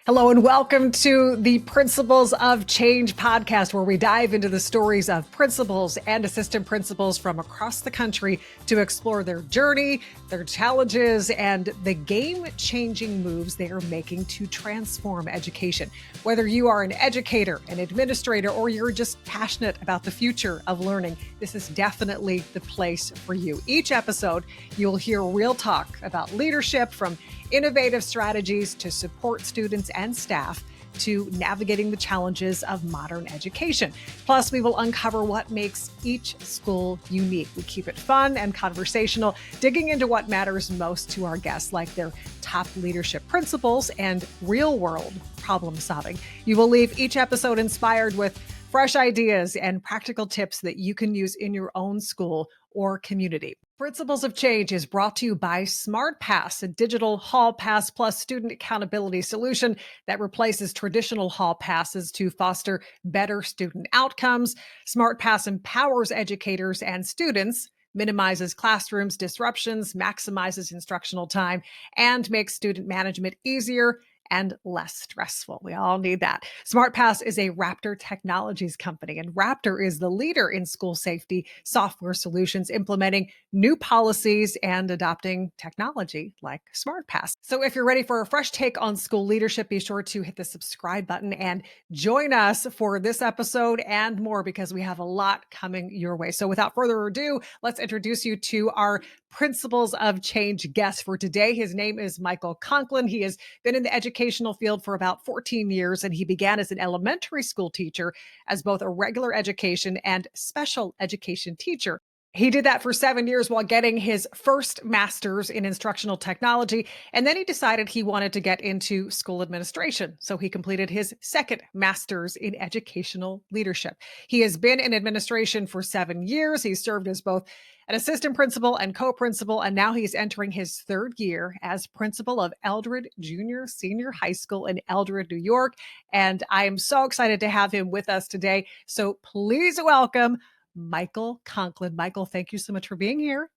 Hello and welcome to the Principles of Change podcast, where we dive into the stories of principals and assistant principals from across the country to explore their journey, their challenges, and the game-changing moves they are making to transform education. Whether you are an educator, an administrator, or you're just passionate about the future of learning, this is definitely the place for you. Each episode, you'll hear real talk about leadership, from innovative strategies to support students and staff, to navigating the challenges of modern education. Plus, we will uncover what makes each school unique. We keep it fun and conversational, digging into what matters most to our guests, like their top leadership principles and real-world problem solving. You will leave each episode inspired with fresh ideas and practical tips that you can use in your own school or community. Principles of Change is brought to you by SmartPass, a digital hall pass plus student accountability solution that replaces traditional hall passes to foster better student outcomes. SmartPass empowers educators and students, minimizes classrooms disruptions, maximizes instructional time, and makes student management easier and less stressful. We all need that. SmartPass is a Raptor Technologies company, and Raptor is the leader in school safety software solutions, implementing new policies and adopting technology like SmartPass. So if you're ready for a fresh take on school leadership, be sure to hit the subscribe button and join us for this episode and more, because we have a lot coming your way. So without further ado, let's introduce you to our Principles of Change guest for today. His name is Michael Conklin. He has been in the educational field for about 14 years, and he began as an elementary school teacher, as both a regular education and special education teacher. He did that for 7 years while getting his first master's in instructional technology. And then he decided he wanted to get into school administration. So he completed his second master's in educational leadership. He has been in administration for 7 years. He's served as both an assistant principal and co-principal, and now he's entering his third year as principal of Eldred Junior Senior High School in Eldred, New York. And I am so excited to have him with us today. So please welcome Michael Conklin. Michael, thank you so much for being here.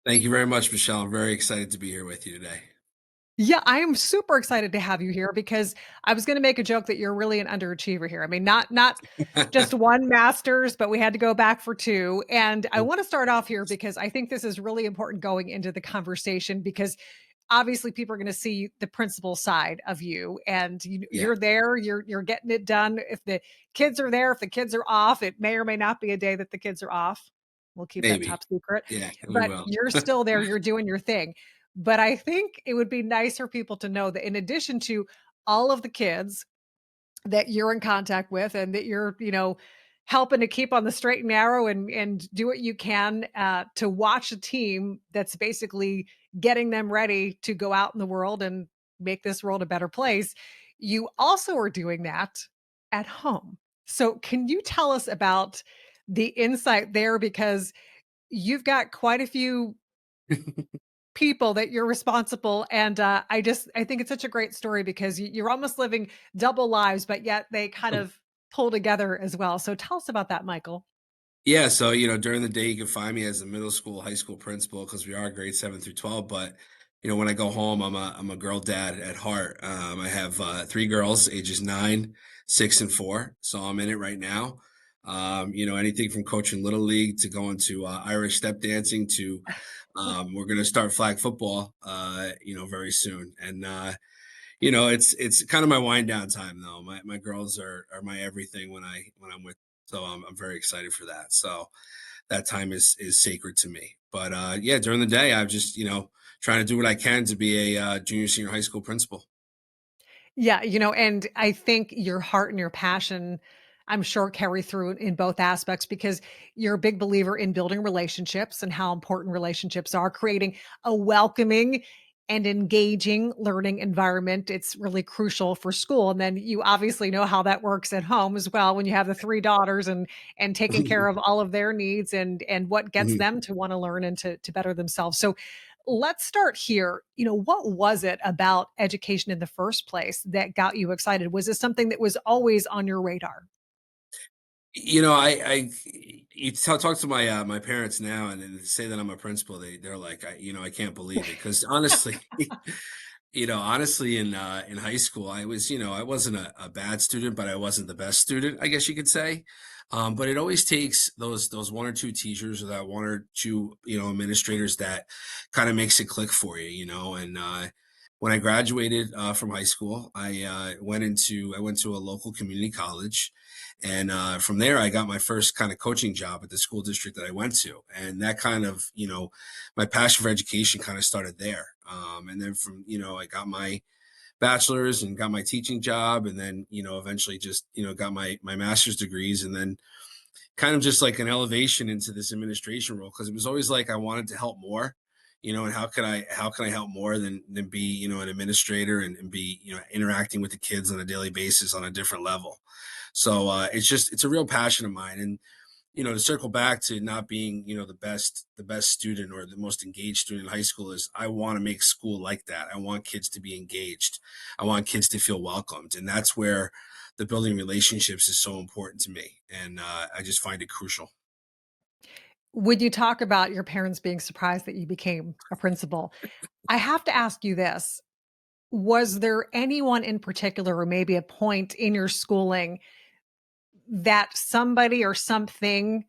Thank you very much, Michelle. I'm very excited to be here with you today. Yeah, I am super excited to have you here, because I was going to make a joke that you're really an underachiever here. I mean, not just one master's, but we had to go back for two. And I want to start off here because I think this is really important going into the conversation, because obviously people are going to see the principal side of you, and Yeah, you're there, you're getting it done. If the kids are there, if the kids are off, it may or may not be a day that the kids are off. We'll keep that maybe. top secret, Yeah, we but will. you're still there, you're doing your thing. But I think it would be nice for people to know that in addition to all of the kids that you're in contact with, and that you're, helping to keep on the straight and narrow, and do what you can to watch a team that's basically getting them ready to go out in the world and make this world a better place. You also are doing that at home. So can you tell us about the insight there? Because you've got quite a few people that you're responsible, and I think it's such a great story, because you're almost living double lives, but yet they kind of pull together as well. So tell us about that, Michael. Yeah, so during the day you can find me as a middle school, high school principal because we are grade 7 through 12. But when I go home, I'm a girl dad at heart. I have three girls, ages 9, 6, and 4. So I'm in it right now. Anything from coaching little league to going to Irish step dancing to we're going to start flag football, very soon. And it's kind of my wind down time though. My girls are my everything when I'm with. So I'm very excited for that. So that time is sacred to me. But yeah, during the day, I'm just trying to do what I can to be a junior senior high school principal. Yeah, and I think your heart and your passion, I'm sure, carry through in both aspects, because you're a big believer in building relationships and how important relationships are, creating a welcoming and engaging learning environment. It's really crucial for school. And then you obviously know how that works at home as well, when you have the three daughters, and taking care of all of their needs, and what gets Mhm. them to want to learn and to better themselves. So let's start here. What was it about education in the first place that got you excited? Was this something that was always on your radar? I talk to my parents now and then say that I'm a principal. They're like, I can't believe it because honestly, Honestly, in high school, I was, I wasn't a bad student, but I wasn't the best student, I guess you could say. But it always takes those one or two teachers or that one or two, administrators that kind of makes it click for you, And when I graduated from high school, I went to a local community college, and from there, I got my first kind of coaching job at the school district that I went to, and that kind of, my passion for education kind of started there. And then from, I got my bachelor's and got my teaching job, and then, eventually just, got my master's degrees, and then kind of just like an elevation into this administration role, because it was always like I wanted to help more, and how can I help more than be, an administrator, and be, interacting with the kids on a daily basis on a different level. So it's a real passion of mine. And to circle back to not being, the best student or the most engaged student in high school, is I want to make school like that. I want kids to be engaged. I want kids to feel welcomed. And that's where the building relationships is so important to me. And I just find it crucial. When you talk about your parents being surprised that you became a principal, I have to ask you this. Was there anyone in particular, or maybe a point in your schooling, that somebody or something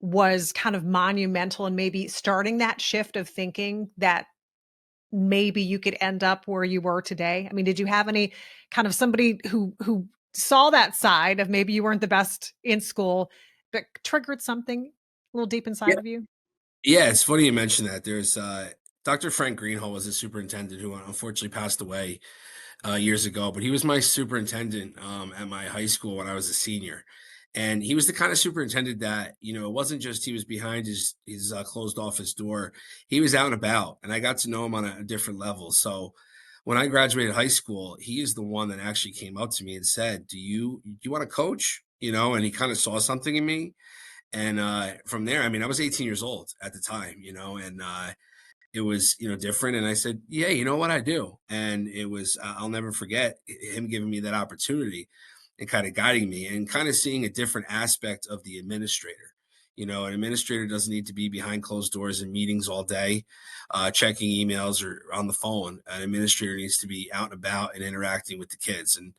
was kind of monumental and maybe starting that shift of thinking that maybe you could end up where you were today? I mean, did you have any kind of somebody who saw that side of maybe you weren't the best in school, but triggered something a little deep Yeah. inside of you? Yeah. It's funny you mentioned that. There's Dr. Frank Greenhall was a superintendent who unfortunately passed away years ago, but he was my superintendent at my high school when I was a senior. And he was the kind of superintendent that, it wasn't just he was behind his closed office door. He was out and about, and I got to know him on a different level. So when I graduated high school, he is the one that actually came up to me and said, "Do you want to coach?" And he kind of saw something in me. And from there, I mean, I was 18 years old at the time, and it was, different. And I said, yeah, you know what, I do. And it was, I'll never forget him giving me that opportunity and kind of guiding me and kind of seeing a different aspect of the administrator. An administrator doesn't need to be behind closed doors in meetings all day, checking emails or on the phone. An administrator needs to be out and about and interacting with the kids. And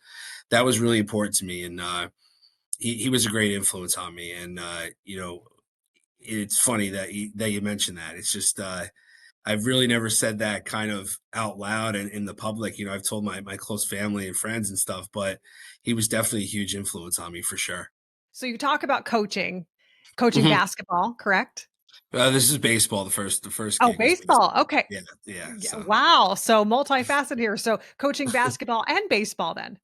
that was really important to me. And he was a great influence on me. And, it's funny that you mentioned that. It's just, I've really never said that kind of out loud and in the public. I've told my close family and friends and stuff, but he was definitely a huge influence on me for sure. So you talk about coaching Mhm. basketball, correct? This is baseball. The first Oh, gig was baseball. baseball. Okay. Yeah, yeah. Yeah, So wow. So multifaceted here. So coaching basketball and baseball then.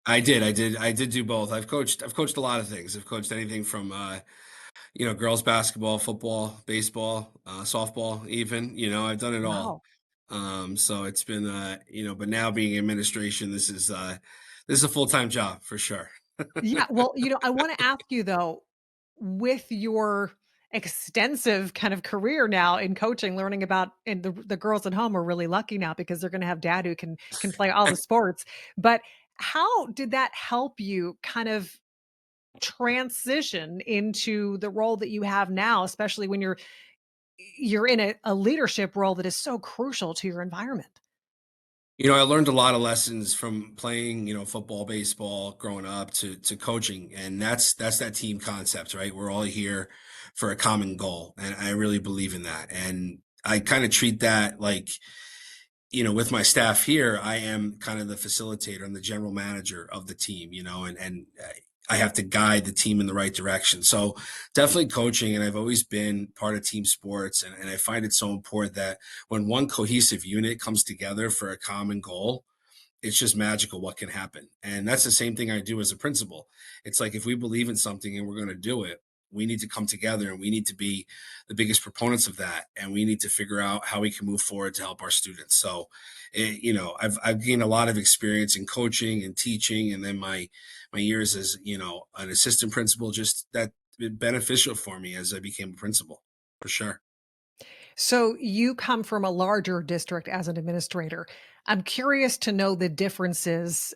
I did do both. I've coached a lot of things. I've coached anything from girls basketball, football, baseball, softball, even. I've done it all. Wow. So it's been but now being in administration, this is a full-time job for sure. Yeah. Well, I want to ask you though, with your extensive kind of career now in coaching, learning about, and the girls at home are really lucky now because they're going to have dad who can play all the sports. But how did that help you kind of transition into the role that you have now, especially when you're in a leadership role that is so crucial to your environment? I learned a lot of lessons from playing, football, baseball, growing up to coaching, and that's that team concept, right? We're all here for a common goal, and I really believe in that. And I kind of treat that like, with my staff here, I am kind of the facilitator. I'm the general manager of the team, and I have to guide the team in the right direction. So definitely coaching, and I've always been part of team sports, and I find it so important that when one cohesive unit comes together for a common goal, it's just magical what can happen. And that's the same thing I do as a principal. It's like if we believe in something and we're going to do it, we need to come together and we need to be the biggest proponents of that. And we need to figure out how we can move forward to help our students. So, I've gained a lot of experience in coaching and teaching. And then my years as, an assistant principal, just that been beneficial for me as I became a principal for sure. So you come from a larger district as an administrator. I'm curious to know the differences,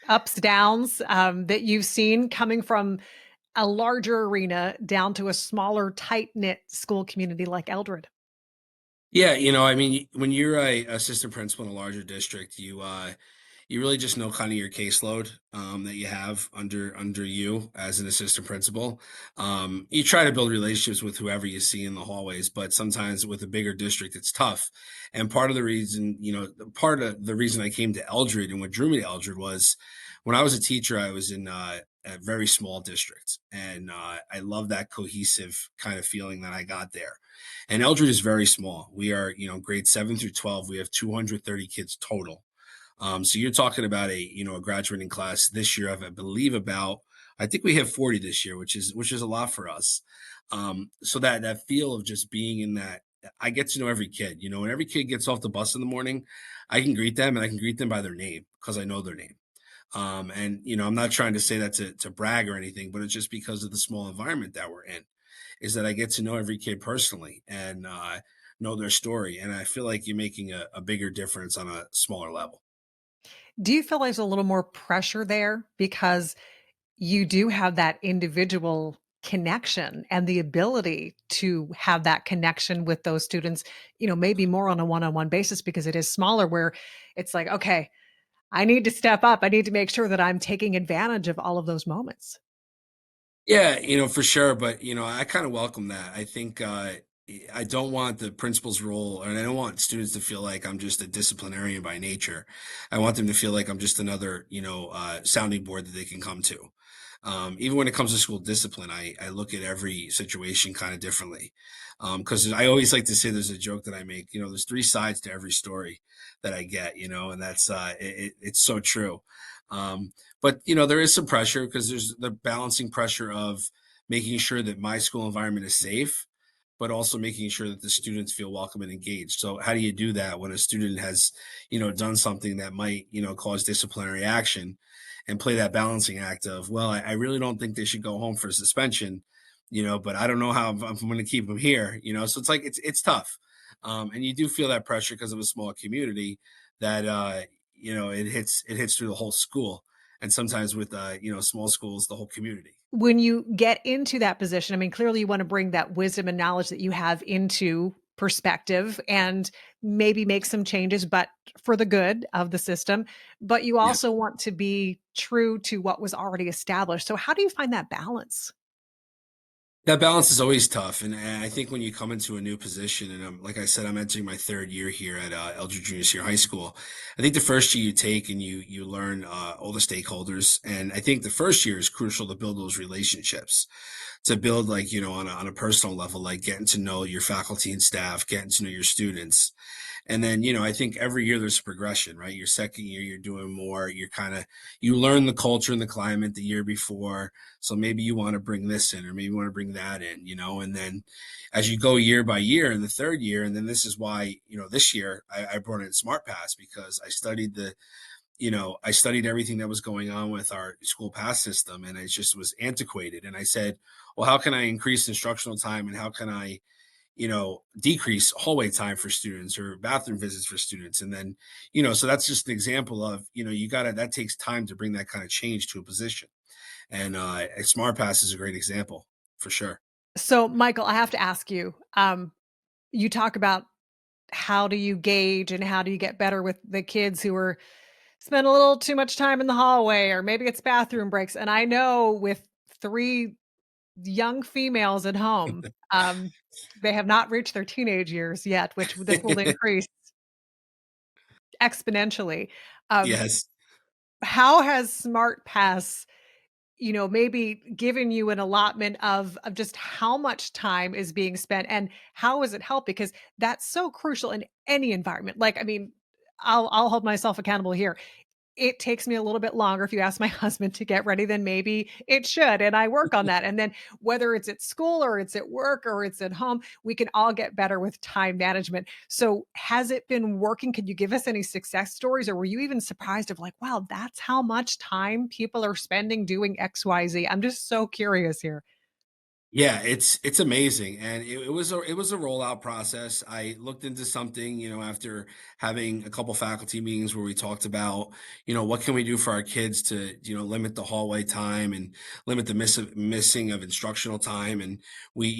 ups, downs, that you've seen coming from a larger arena down to a smaller, tight knit school community like Eldred. Yeah, I mean, when you're a assistant principal in a larger district, you really just know kind of your caseload that you have under you as an assistant principal. You try to build relationships with whoever you see in the hallways, but sometimes with a bigger district, it's tough. And part of the reason I came to Eldred and what drew me to Eldred was when I was a teacher, I was in a very small district, and I love that cohesive kind of feeling that I got there. And Eldred is very small. We are, grade 7 through 12. We have 230 kids total. So you're talking about a graduating class this year of, I believe, about, I think we have 40 this year, which is a lot for us. So that feel of just being in that, I get to know every kid. When every kid gets off the bus in the morning, I can greet them, and I can greet them by their name because I know their name. And I'm not trying to say that to brag or anything, but it's just because of the small environment that we're in, is that I get to know every kid personally and know their story. And I feel like you're making a bigger difference on a smaller level. Do you feel there's a little more pressure there because you do have that individual connection and the ability to have that connection with those students, maybe more on a one-on-one basis because it is smaller where it's like, okay, I need to step up. I need to make sure that I'm taking advantage of all of those moments. Yeah, for sure. But, I kind of welcome that. I think I don't want the principal's role, and I don't want students to feel like I'm just a disciplinarian by nature. I want them to feel like I'm just another, sounding board that they can come to. Even when it comes to school discipline, I look at every situation kind of differently. Because I always like to say there's a joke that I make, there's three sides to every story that I get, and that's it's so true. Um, but there is some pressure because there's the balancing pressure of making sure that my school environment is safe, but also making sure that the students feel welcome and engaged. So how do you do that when a student has, done something that might, cause disciplinary action, and play that balancing act of, well, I really don't think they should go home for suspension, but I don't know how I'm going to keep them here, So it's like it's tough, and you do feel that pressure because of a small community that it hits through the whole school, and sometimes with small schools, the whole community. When you get into that position, I mean, clearly you want to bring that wisdom and knowledge that you have into perspective and maybe make some changes, but for the good of the system. But you Yeah. also want to be true to what was already established. So, how do you find that balance? That balance is always tough, and I think when you come into a new position, and like I said, I'm entering my third year here at Eldred Junior High School. I think the first year you take and you learn all the stakeholders, and I think the first year is crucial to build those relationships, to build, like, on a personal level, like getting to know your faculty and staff, getting to know your students. And then, I think every year there's a progression, right? Your second year, you're doing more. You learn the culture and the climate the year before. So maybe you want to bring this in, or maybe you want to bring that in, and then as you go year by year in the third year, and then this is why, this year I brought in SmartPass because I studied everything that was going on with our school pass system, and it just was antiquated. And I said, well, how can I increase instructional time, and how can I, decrease hallway time for students or bathroom visits for students? And then, so that's just an example of, that takes time to bring that kind of change to a position. And Smart Pass is a great example for sure. So, Michael, I have to ask you. You talk about how do you gauge and how do you get better with the kids who are spend a little too much time in the hallway, or maybe it's bathroom breaks. And I know with three young females at home, they have not reached their teenage years yet, which this will increase exponentially. Um, Yes. how has SmartPass, maybe given you an allotment of just how much time is being spent and how has it helped? Because that's so crucial in any environment. Like, I mean, I'll hold myself accountable here. It takes me a little bit longer if you ask my husband to get ready than maybe it should, and I work on that, and then whether it's at school or it's at work or it's at home, we can all get better with time management. So, has it been working? Could you give us any success stories, or were you even surprised of like, "Wow, that's how much time people are spending doing XYZ?" I'm just so curious here. Yeah, it's amazing, and it was a rollout process. I looked into something, after having a couple faculty meetings where we talked about, what can we do for our kids to, limit the hallway time and limit the missing of instructional time, and we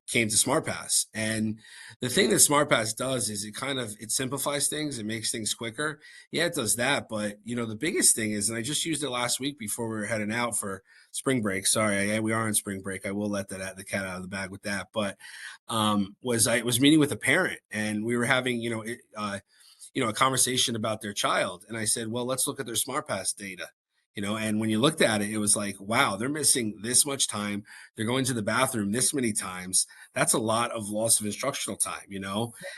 came to SmartPass, and the thing that SmartPass does is it simplifies things, it makes things quicker. Yeah, it does that, but the biggest thing is, and I just used it last week before we were heading out for spring break. Sorry, we are on spring break. I will let the cat out of the bag with that. But was I was meeting with a parent, and we were having a conversation about their child, and I said, well, let's look at their SmartPass data. And when you looked at it, it was like, wow, they're missing this much time. They're going to the bathroom this many times. That's a lot of loss of instructional time.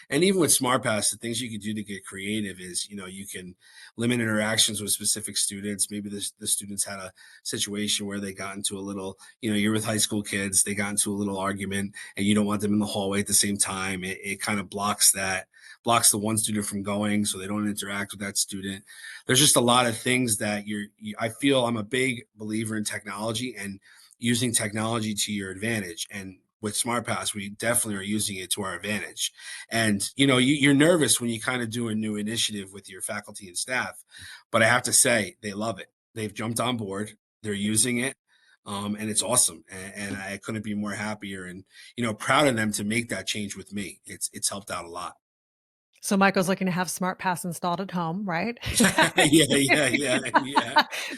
And even with SmartPass, the things you can do to get creative is, you can limit interactions with specific students. Maybe the students had a situation where they got into a little, you're with high school kids, they got into a little argument and you don't want them in the hallway at the same time. It kind of blocks the one student from going so they don't interact with that student. There's just a lot of things that I feel I'm a big believer in technology and using technology to your advantage. And with SmartPass, we definitely are using it to our advantage. And you're nervous when you kind of do a new initiative with your faculty and staff, but I have to say they love it. They've jumped on board. They're using it. And it's awesome, and I couldn't be more happier and proud of them to make that change with me. It's helped out a lot. So Michael's looking to have SmartPass installed at home, right? Yeah.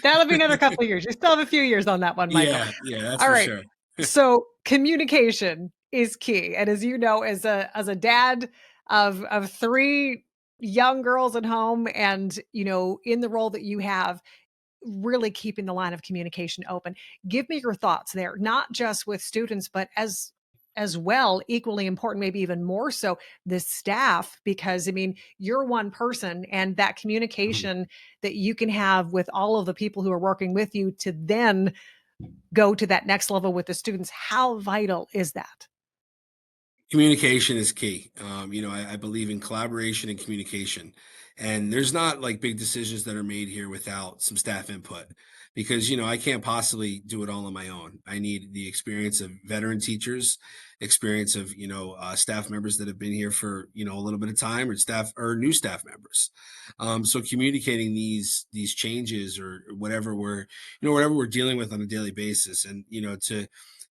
That'll be another couple of years. You still have a few years on that one, Michael. Yeah, that's All for right. sure. So communication is key. And as you know, as a dad of three young girls at home and in the role that you have, really keeping the line of communication open. Give me your thoughts there, not just with students, but as well, equally important, maybe even more so, the staff, because I mean, you're one person and that Mhm. communication that you can have with all of the people who are working with you to then go to that next level with the students. How vital is that? Communication is key. I believe in collaboration and communication. And there's not like big decisions that are made here without some staff input because, I can't possibly do it all on my own. I need the experience of veteran teachers, experience of, staff members that have been here for, a little bit of time or staff or new staff members. So communicating these changes or whatever we're dealing with on a daily basis and,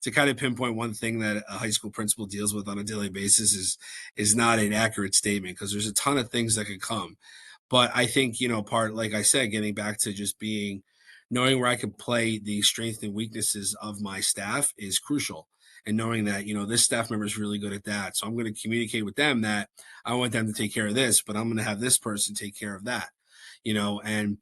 to kind of pinpoint one thing that a high school principal deals with on a daily basis is not an accurate statement because there's a ton of things that could come. But I think, part like I said, getting back to just being knowing where I can play the strengths and weaknesses of my staff is crucial. And knowing that, this staff member is really good at that. So I'm going to communicate with them that I want them to take care of this, but I'm going to have this person take care of that, and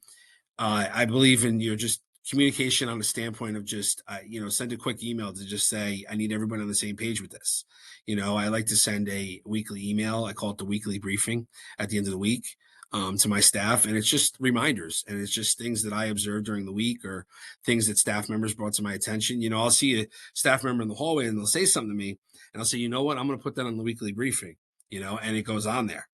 I believe in just communication on the standpoint of just send a quick email to just say I need everyone on the same page with this. I like to send a weekly email. I call it the weekly briefing at the end of the week to my staff, and it's just reminders and it's just things that I observed during the week or things that staff members brought to my attention. I'll see a staff member in the hallway and they'll say something to me, and I'll say, you know what, I'm going to put that on the weekly briefing. And it goes on there.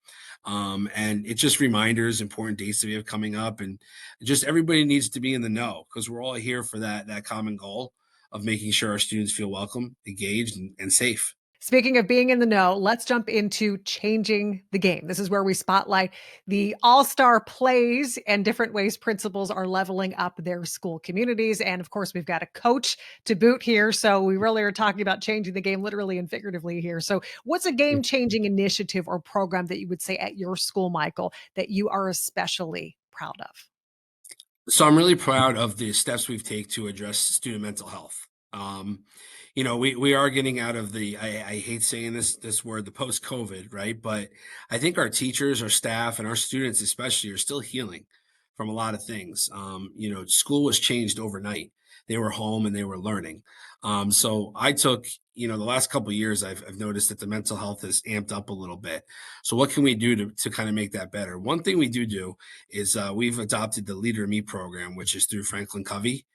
And it's just reminders, important dates that we have coming up, and just everybody needs to be in the know because we're all here for that common goal of making sure our students feel welcome, engaged, and safe. Speaking of being in the know, let's jump into changing the game. This is where we spotlight the all-star plays and different ways principals are leveling up their school communities. And of course, we've got a coach to boot here. So we really are talking about changing the game literally and figuratively here. So what's a game-changing initiative or program that you would say at your school, Michael, that you are especially proud of? So I'm really proud of the steps we've taken to address student mental health. We are getting out of I hate saying this word, the post COVID, right? But I think our teachers, our staff, and our students especially are still healing from a lot of things. School was changed overnight. They were home and they were learning. So I took, the last couple of years, I've noticed that the mental health has amped up a little bit. So what can we do to kind of make that better? One thing we do is we've adopted the Leader Me program, which is through Franklin Covey.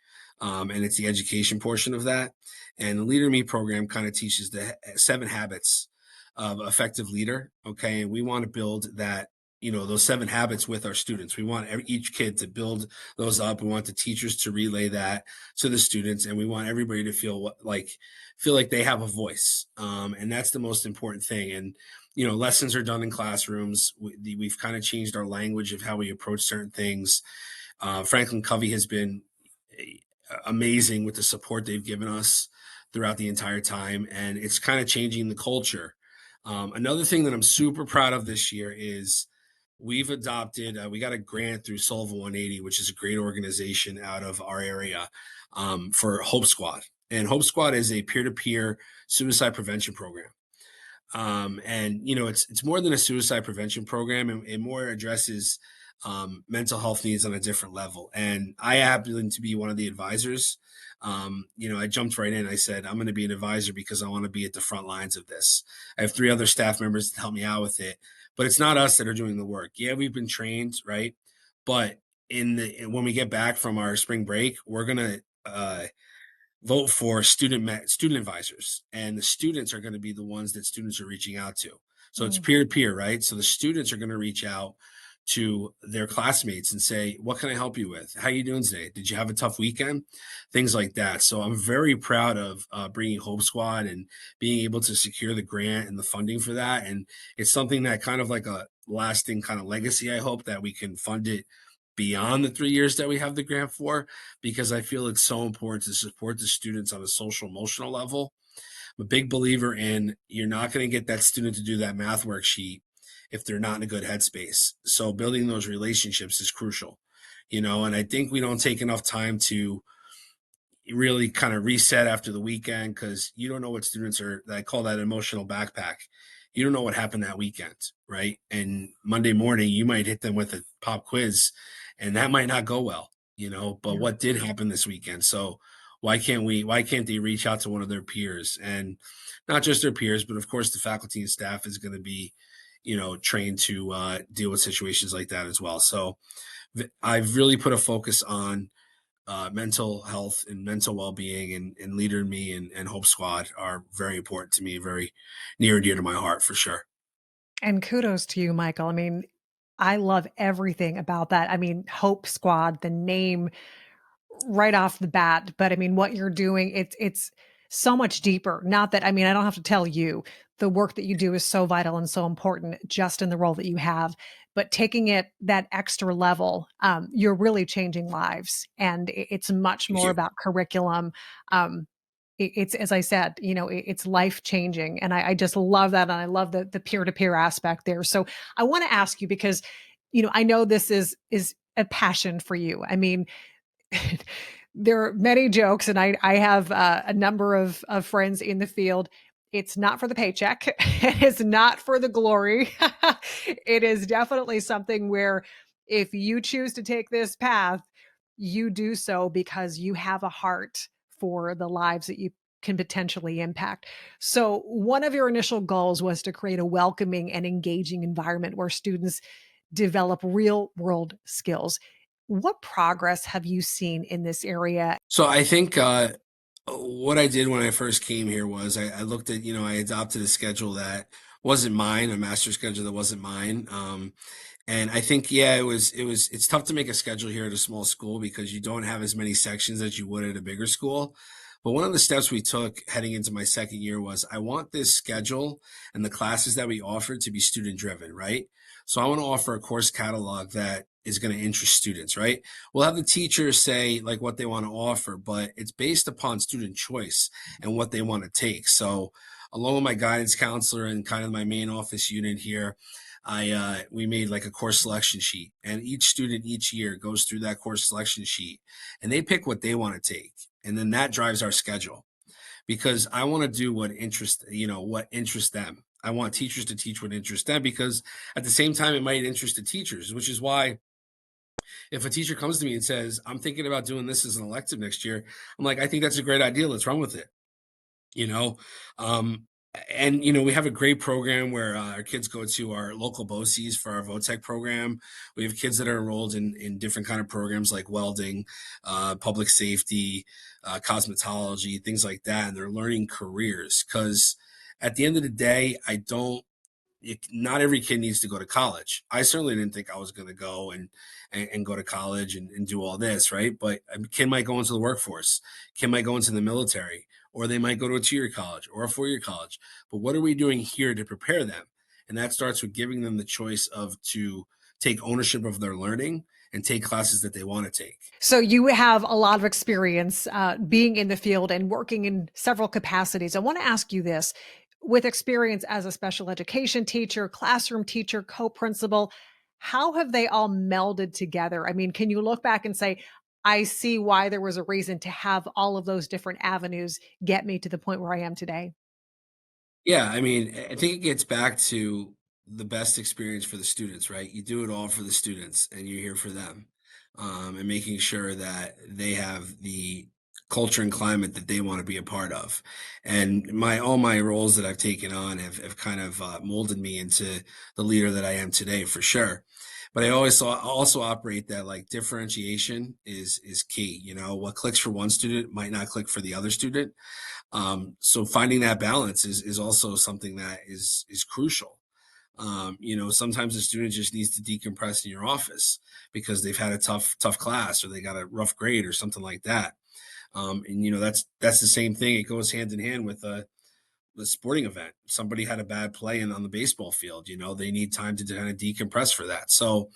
And it's the education portion of that. And the Leader Me program kind of teaches the 7 habits of effective leader. Okay. And we want to build that those 7 habits with our students. We want each kid to build those up. We want the teachers to relay that to the students, and we want everybody to feel like they have a voice. And that's the most important thing. And lessons are done in classrooms. We've kind of changed our language of how we approach certain things. Franklin Covey has been amazing with the support they've given us throughout the entire time, and it's kind of changing the culture. Another thing that I'm super proud of this year is we've adopted, we got a grant through Sullivan 180, which is a great organization out of our area, for Hope Squad. And Hope Squad is a peer-to-peer suicide prevention program. And it's more than a suicide prevention program. It more addresses mental health needs on a different level. And I happen to be one of the advisors. I jumped right in. I said, I'm going to be an advisor because I want to be at the front lines of this. I have 3 other staff members to help me out with it, but it's not us that are doing the work. Yeah, we've been trained, right? But when we get back from our spring break, we're going to vote for student advisors, and the students are going to be the ones that students are reaching out to. So it's peer to peer, right? So the students are going to reach out to their classmates and say, what can I help you with? How you doing today? Did you have a tough weekend? Things like that. So I'm very proud of bringing Hope Squad and being able to secure the grant and the funding for that. And it's something that kind of like a lasting kind of legacy. I hope that we can fund it beyond the 3 years that we have the grant for, because I feel it's so important to support the students on a social emotional level. I'm a big believer in, you're not going to get that student to do that math worksheet if they're not in a good headspace. So building those relationships is crucial, and I think we don't take enough time to really kind of reset after the weekend, because you don't know what students are. I call that emotional backpack. You don't know what happened that weekend, right? And Monday morning, you might hit them with a pop quiz, and that might not go well, but Yeah. what did happen this weekend? So why can't they reach out to one of their peers? And not just their peers, but of course the faculty and staff is going to be, trained to deal with situations like that as well. So I've really put a focus on mental health and mental well-being, and Leader in Me and Hope Squad are very important to me, very near and dear to my heart for sure. And kudos to you, Michael. I mean, I love everything about that. I mean, Hope Squad, the name right off the bat, but I mean, what you're doing, it's so much deeper. Not that, I mean, I don't have to tell you, the work that you do is so vital and so important just in the role that you have, but taking it that extra level, you're really changing lives, and it's much Thank more you. about curriculum. Um, it's, as I said, it's life changing, and I just love that, and I love the peer to peer aspect there. So I want to ask you, because I know this is a passion for you. I mean, there are many jokes, and I have a number of friends in the field. It's not for the paycheck. It's not for the glory. It is definitely something where, if you choose to take this path, you do so because you have a heart for the lives that you can potentially impact. So, one of your initial goals was to create a welcoming and engaging environment where students develop real world skills. What progress have you seen in this area? So I think what I did when I first came here was I looked at, I adopted a schedule that wasn't mine, a master schedule that wasn't mine. And I think, yeah, it's tough to make a schedule here at a small school because you don't have as many sections as you would at a bigger school. But one of the steps we took heading into my second year was, I want this schedule and the classes that we offer to be student driven, right? So I want to offer a course catalog that is going to interest students, right? We'll have the teachers say like what they want to offer, but it's based upon student choice and what they want to take. So along with my guidance counselor and kind of my main office unit here, we made like a course selection sheet, and each student each year goes through that course selection sheet, and they pick what they want to take, and then that drives our schedule, because I want to do what interests them. I want teachers to teach what interests them, because at the same time it might interest the teachers, which is why if a teacher comes to me and says, I'm thinking about doing this as an elective next year, I'm like, I think that's a great idea. Let's run with it. You know, um, and we have a great program where our kids go to our local BOCES for our VOTEC program. We have kids that are enrolled in different kind of programs like welding, public safety, cosmetology, things like that, and they're learning careers. Because at the end of the day, I don't not every kid needs to go to college. I certainly didn't think I was going to go and go to college and do all this, right? But a kid might go into the workforce, kid might go into the military, or they might go to a 2-year college or a 4-year college. But what are we doing here to prepare them? And that starts with giving them the choice of to take ownership of their learning and take classes that they want to take. So you have a lot of experience being in the field and working in several capacities. I want to ask you this. With experience as a special education teacher, classroom teacher, co-principal, how have they all melded together? I mean, can you look back and say, I see why there was a reason to have all of those different avenues get me to the point where I am today? Yeah, I mean, I think it gets back to the best experience for the students, right? You do it all for the students and you're here for them. And making sure that they have the culture and climate that they want to be a part of. And all my roles that I've taken on have kind of molded me into the leader that I am today for sure. But I always also operate that like differentiation is key. You know, what clicks for one student might not click for the other student. So finding that balance is also something that is crucial. You know, sometimes a student just needs to decompress in your office because they've had a tough class or they got a rough grade or something like that. And you know, that's the same thing. It goes hand in hand with the sporting event. Somebody had a bad play on the baseball field. You know, they need time to kind of decompress for that. So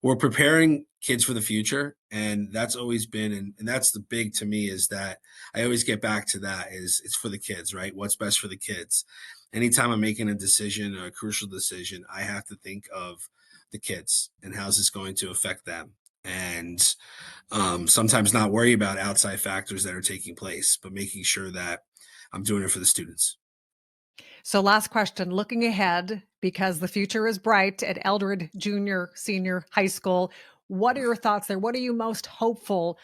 we're preparing kids for the future, and that's always been, and that's the big to me is that I always get back to that is it's for the kids, right? What's best for the kids. Anytime I'm making a decision, a crucial decision, I have to think of the kids and how's this going to affect them. And sometimes not worry about outside factors that are taking place, but making sure that I'm doing it for the students. So last question, looking ahead, because the future is bright at Eldred Junior, Senior High School, what are your thoughts there? What are you most hopeful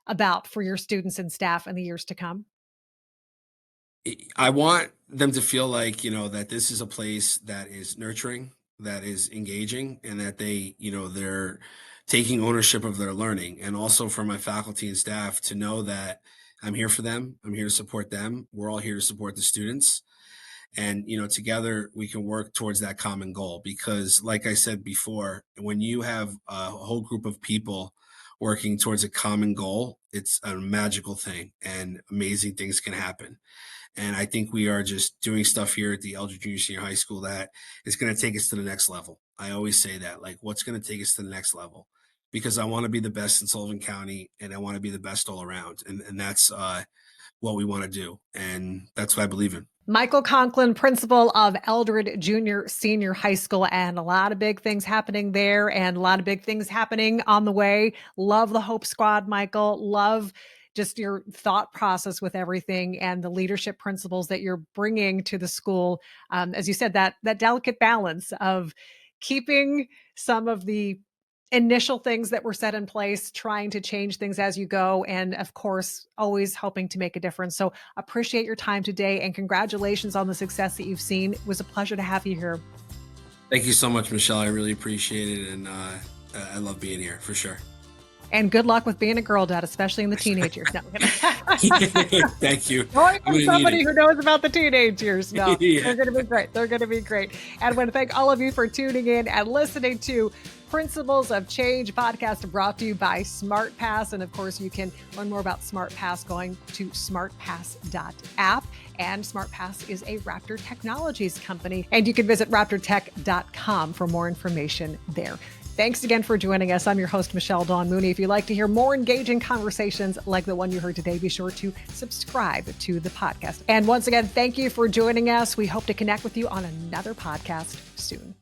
about for your students and staff in the years to come? I want them to feel like, you know, that this is a place that is nurturing, that is engaging, and that they, you know, they're taking ownership of their learning. And also for my faculty and staff to know that I'm here for them. I'm here to support them. We're all here to support the students. And, you know, together we can work towards that common goal. Because, like I said before, when you have a whole group of people working towards a common goal, it's a magical thing and amazing things can happen. And I think we are just doing stuff here at the Eldred Junior Senior High School that is going to take us to the next level. I always say that, like, what's going to take us to the next level? Because I want to be the best in Sullivan County and I want to be the best all around. And that's what we want to do. And that's what I believe in. Michael Conklin, principal of Eldred Junior Senior High School, and a lot of big things happening there and a lot of big things happening on the way. Love the Hope Squad, Michael. Love just your thought process with everything and the leadership principles that you're bringing to the school. As you said, that delicate balance of keeping some of the initial things that were set in place, trying to change things as you go, and of course, always hoping to make a difference. So appreciate your time today and congratulations on the success that you've seen. It was a pleasure to have you here. Thank you so much, Michelle. I really appreciate it. And I love being here for sure. And good luck with being a girl dad, especially in the teenage years. No, Thank you. going from somebody who knows about the teenage years. No, Yeah. they're going to be great. They're going to be great. And I want to thank all of you for tuning in and listening to Principles of Change podcast brought to you by SmartPass. And of course, you can learn more about SmartPass going to smartpass.app. And SmartPass is a Raptor Technologies company. And you can visit raptortech.com for more information there. Thanks again for joining us. I'm your host, Michelle Dawn Mooney. If you'd like to hear more engaging conversations like the one you heard today, be sure to subscribe to the podcast. And once again, thank you for joining us. We hope to connect with you on another podcast soon.